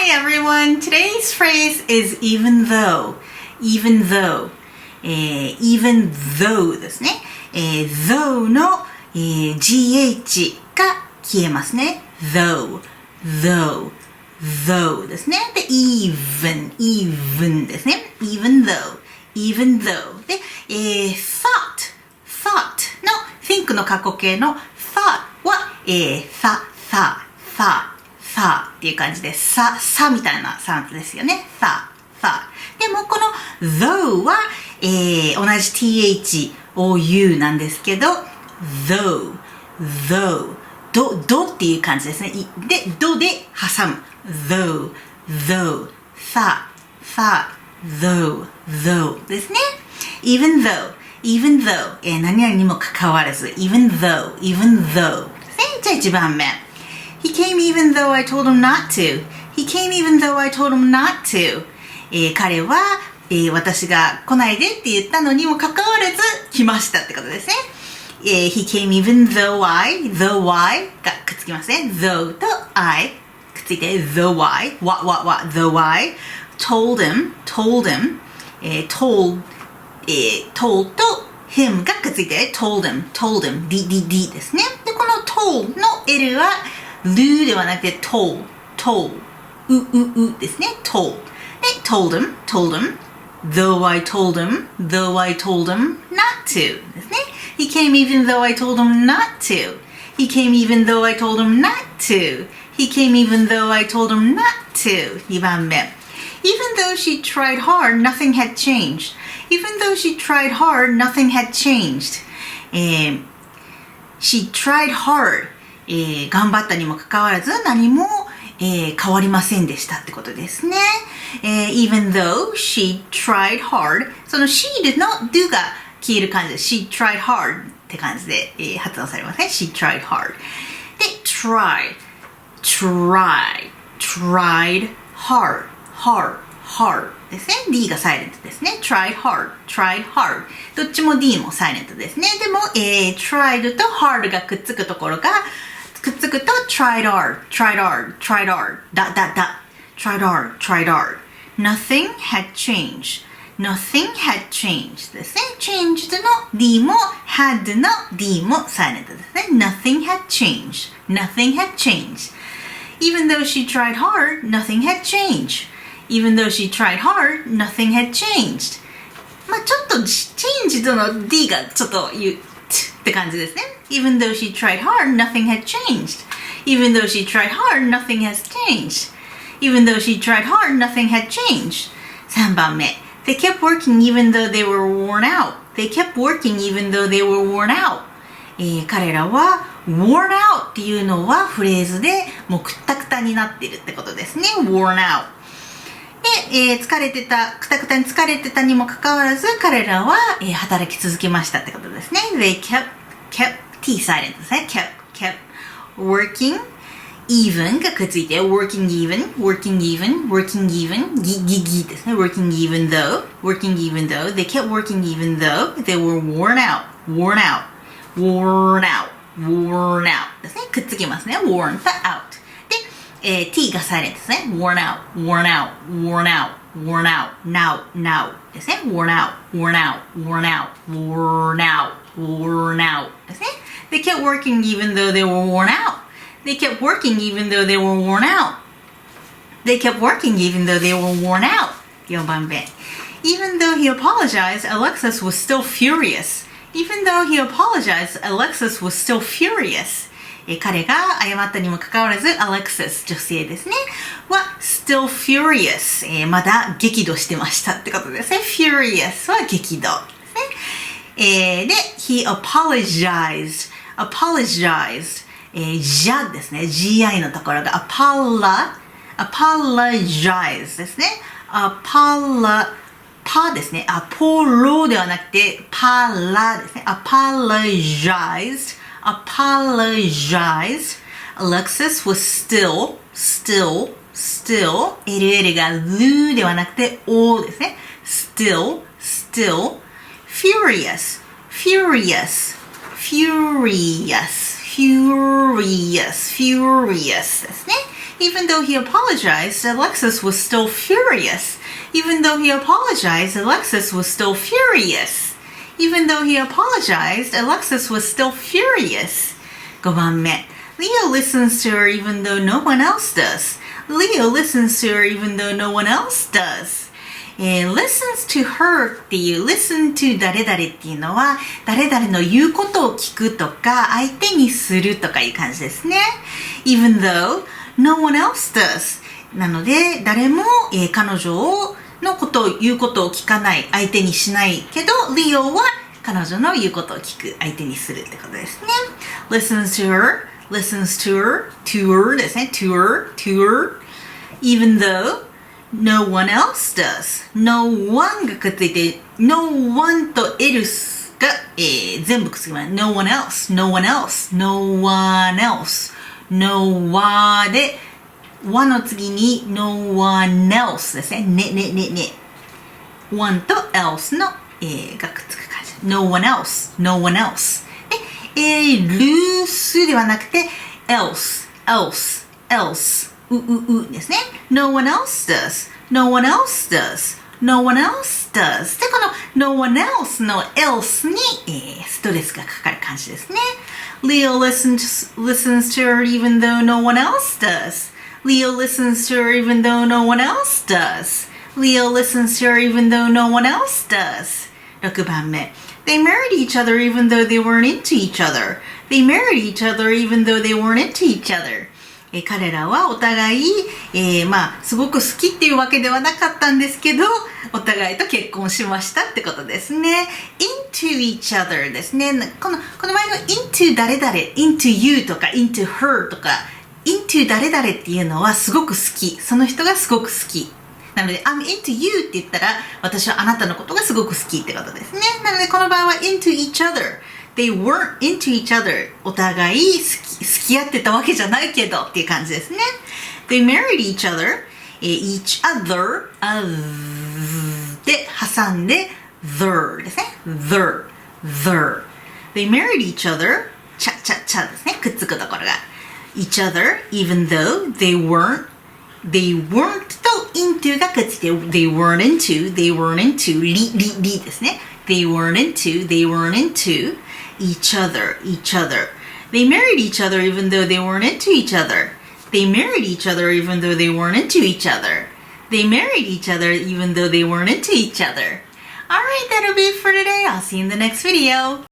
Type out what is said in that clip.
Hi everyone! Today's phrase is even though. Even though. Even though ですね。though の、gh が消えますね。though, though, though ですね。で、even, even ですね。even though, even though で、thought, thought の think の過去形の thought は、thoughtっていう感じで、さみたいなサウンドですよね。thought。でもこの though は、同じ THOU なんですけど、though っていう感じですね。で、どで挟む。though, though ですね。even though、何々にもかかわらず、even though ですね。じゃあ1番目。He came even though I told him not to. He came even though I told him not to. 彼は、私が来ないでって言ったのにもかかわらず来ましたってことですね。He came even though I がくっつきますね。though と I くっついて though I though I told him told と him がくっついて told him D ですね。で、この told の L はルではなくて told ですね。told で told him though I told him not to ですね。He came even though I told him not to. He came even though I told him not to. He came even though I told him not to. 2番目。Even though she tried hard, nothing had changed. Even though she tried hard, nothing had changed. She tried hard. 頑張ったにもかかわらず何も、変わりませんでしたってことですね。even though she tried hard その she の do が消える感じで she tried hard って感じで、発音されますね。she tried hard で tried hard ですね。 D がサイレントですね。tried hard どっちも D もサイレントですね。でも、tried と hard がくっつくところがくっつくと tried hard nothing had changed ですね。changed の D も had の D もサイレントですね。nothing had changed even though she tried hard nothing had changed まあちょっと changed の D がちょっとって感じですね。Even though she tried hard, nothing had changed. Even though she tried hard, nothing has changed. Even though she tried hard, nothing had changed. 3番目。They kept working even though they were worn out.彼らは worn out っていうのはフレーズでもうくったくたになっているってことですね。worn out。で、くたくたに疲れてたにもかかわらず彼らは、働き続けましたってことですね。They kept T サイレントですね。kept working even がくっついて working even ギですね。working even though they kept working even though they were worn out ですね。くっつきますね。worn と out T がサイレントですね。worn out now ですね。worn outですね。They kept working even though they were worn out 4番目。Even though he apologized, Alexis was still furious 彼が謝ったにもかかわらず Alexis 女性ですねは still furious、まだ激怒してましたってことですね。 furious は激怒ですね。で he apologized、じゃですね GI のところが apologize ですね。パですね。アポロではなくてパラですね。apologized Alexis was still LL がルではなくて O ですね。still furious ですね。Even though he apologized, Alexis was still furious. Even though he apologized, Alexis was still furious. Even though he apologized, Alexis was still furious. 5番目 Leo listens to her even though no one else does. Leo listens to her even though no one else does. listens to her っていう listen to 誰々っていうのは誰々の言うことを聞くとか相手にするとかいう感じですね。Even though no one else does. なので誰も、彼女のことを言うことを聞かない相手にしないけど Leo は彼女の言うことを聞く相手にするってことですね。Listens to her, listens to her, to her ですね。to her, to her. Even though no one else does. No one がくっついて no one と else が、全部くっつきます。No one else, no one else, no one else, no one で one の次に no one else ですね。ね。one と else の、がくっつく感じ。No one else, no one else. で、loose ではなくて else ですね。No one else does. No one else does. No one else does. で、この no one else の else に、ストレスがかかる感じですね。Leo listens to her even though no one else does. Leo listens to her even though no one else does. Leo listens to her even though no one else does. 6番目 They married each other even though they weren't into each other. They married each other even though they weren't into each other. 彼らはお互い、すごく好きっていうわけではなかったんですけど、お互いと結婚しましたってことですね。into each other ですね。この前の into 誰々、into you とか into her とか into 誰々っていうのはすごく好き。その人がすごく好き。なので I'm into you って言ったら私はあなたのことがすごく好きってことですね。なのでこの場合は into each other。They weren't into each other. お互い付き合ってたわけじゃないけどっていう感じですね。They married each other. Each other. で挟んで their ですね。their. They married each other. ちゃですね。くっつくところが。each other even though they weren't と into がくっついて they weren't into リですね。They weren't into each other. They married each other even though they weren't into each other. They married each other even though they weren't into each other. They married each other even though they weren't into each other. Alright, that'll be it for today. I'll see you in the next video.